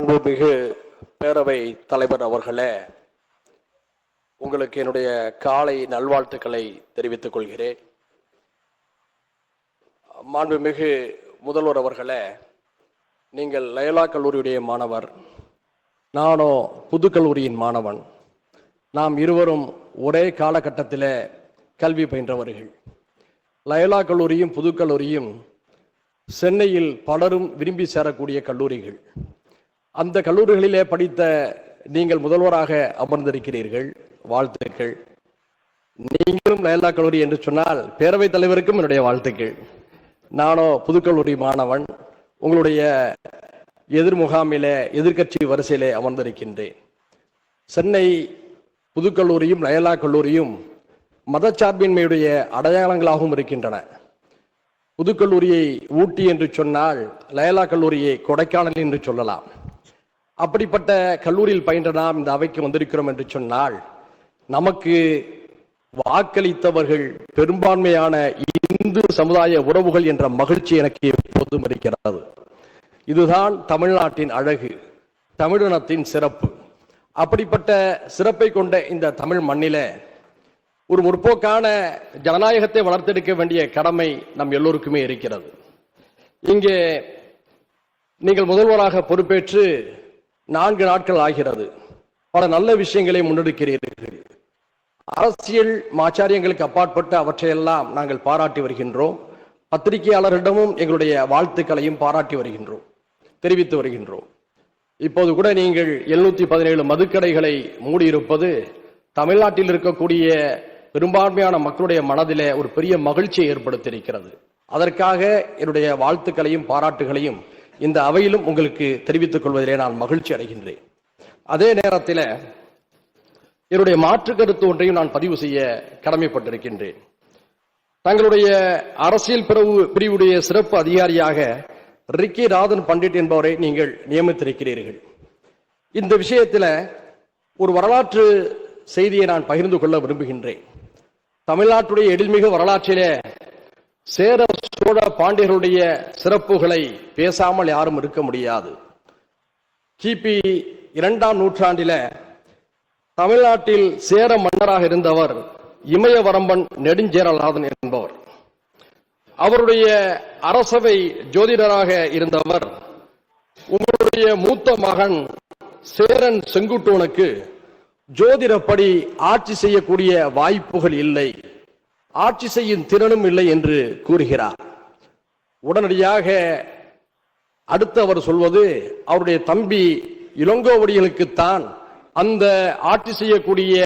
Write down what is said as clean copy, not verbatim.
அன்புமிகு பேரவை தலைவர் அவர்களே, உங்களுக்கு என்னுடைய காலை நல்வாழ்த்துக்களை தெரிவித்துக் கொள்கிறேன். மாண்புமிகு முதல்வர் அவர்களே, நீங்கள் லயோலா கல்லூரியுடைய மாணவர், நானோ புதுக்கல்லூரியின் மாணவன். நாம் இருவரும் ஒரே காலகட்டத்தில் கல்வி பயின்றவர்கள். லயோலா கல்லூரியும் புதுக்கல்லூரியும் சென்னையில் பலரும் விரும்பி சேரக்கூடிய கல்லூரிகள். அந்த கல்லூரிகளிலே படித்த நீங்கள் முதல்வராக அமர்ந்திருக்கிறீர்கள், வாழ்த்துக்கள். நீங்களும் லயோலா கல்லூரி என்று சொன்னால் பேரவைத் தலைவருக்கும் என்னுடைய வாழ்த்துக்கள். நானோ புதுக்கல்லூரி மாணவன், உங்களுடைய எதிர்முகாமிலே எதிர்கட்சி வரிசையிலே அமர்ந்திருக்கின்றேன். சென்னை புதுக்கல்லூரியும் லயோலா கல்லூரியும் மதச்சார்பின்மையுடைய அடையாளங்களாகவும் இருக்கின்றன. புதுக்கல்லூரியை ஊட்டி என்று சொன்னால் லயோலா கல்லூரியை கொடைக்கானல் என்று சொல்லலாம். அப்படிப்பட்ட கல்லூரியில் பயின்ற நாம் இந்த அவைக்கு வந்திருக்கிறோம் என்று சொன்னால் நமக்கு வாக்களித்தவர்கள் பெரும்பான்மையான இந்து சமுதாய உறவுகள் என்ற மகிழ்ச்சி எனக்கு எப்போதும் இருக்கிறது. இதுதான் தமிழ்நாட்டின் அழகு, தமிழினத்தின் சிறப்பு. அப்படிப்பட்ட சிறப்பை கொண்ட இந்த தமிழ் மண்ணில ஒரு முற்போக்கான ஜனநாயகத்தை வளர்த்தெடுக்க வேண்டிய கடமை நம் எல்லோருக்குமே இருக்கிறது. இங்கே நீங்கள் முதல்வராக பொறுப்பேற்று 4 நாட்கள் ஆகிறது. பல நல்ல விஷயங்களை முன்னெடுக்கிறீர்கள். அரசியல் ஆச்சாரியங்களுக்கு அப்பாற்பட்டு அவற்றையெல்லாம் நாங்கள் பாராட்டி வருகின்றோம். பத்திரிகையாளர்களிடமும் எங்களுடைய வாழ்த்துக்களையும் பாராட்டி வருகின்றோம், தெரிவித்து வருகின்றோம். இப்போது கூட நீங்கள் 717 மதுக்கடைகளை மூடியிருப்பது தமிழ்நாட்டில் இருக்கக்கூடிய பெரும்பான்மையான மக்களுடைய மனதிலே ஒரு பெரிய மகிழ்ச்சியை ஏற்படுத்தியிருக்கிறது. அதற்காக என்னுடைய வாழ்த்துக்களையும் பாராட்டுகளையும் இந்த அவையிலும் உங்களுக்கு தெரிவித்துக் கொள்வதிலே நான் மகிழ்ச்சி அடைகின்றேன். அதே நேரத்தில் என்னுடைய மாற்று கருத்து ஒன்றையும் நான் பதிவு செய்ய கடமைப்பட்டிருக்கின்றேன். தங்களுடைய அரசியல் பிரிவுடைய சிறப்பு அதிகாரியாக ரிக்கி ராதன் பண்டிட் என்பவரை நீங்கள் நியமித்திருக்கிறீர்கள். இந்த விஷயத்தில் ஒரு வரலாற்று செய்தியை நான் பகிர்ந்து கொள்ள விரும்புகின்றேன். தமிழ்நாட்டுடைய எழில்மிகு வரலாற்றிலே சேர சோழ பாண்டியர்களுடைய சிறப்புகளை பேசாமல் யாரும் இருக்க முடியாது. கிபி 2ஆம் நூற்றாண்டில தமிழ்நாட்டில் சேர மன்னராக இருந்தவர் இமயவரம்பன் நெடுஞ்சேரலாதன் என்பவர். அவருடைய அரசவை ஜோதிடராக இருந்தவர் உங்களுடைய மூத்த மகன் சேரன் செங்குட்டுவனுக்கு ஜோதிடப்படி ஆட்சி செய்யக்கூடிய வாய்ப்புகள் இல்லை, ஆட்சி செய்யும் திறனும் இல்லை என்று கூறுகிறார். உடனடியாக அடுத்து அவர் சொல்வது அவருடைய தம்பி இளங்கோவடிகளுக்குத்தான் அந்த ஆட்சி செய்யக்கூடிய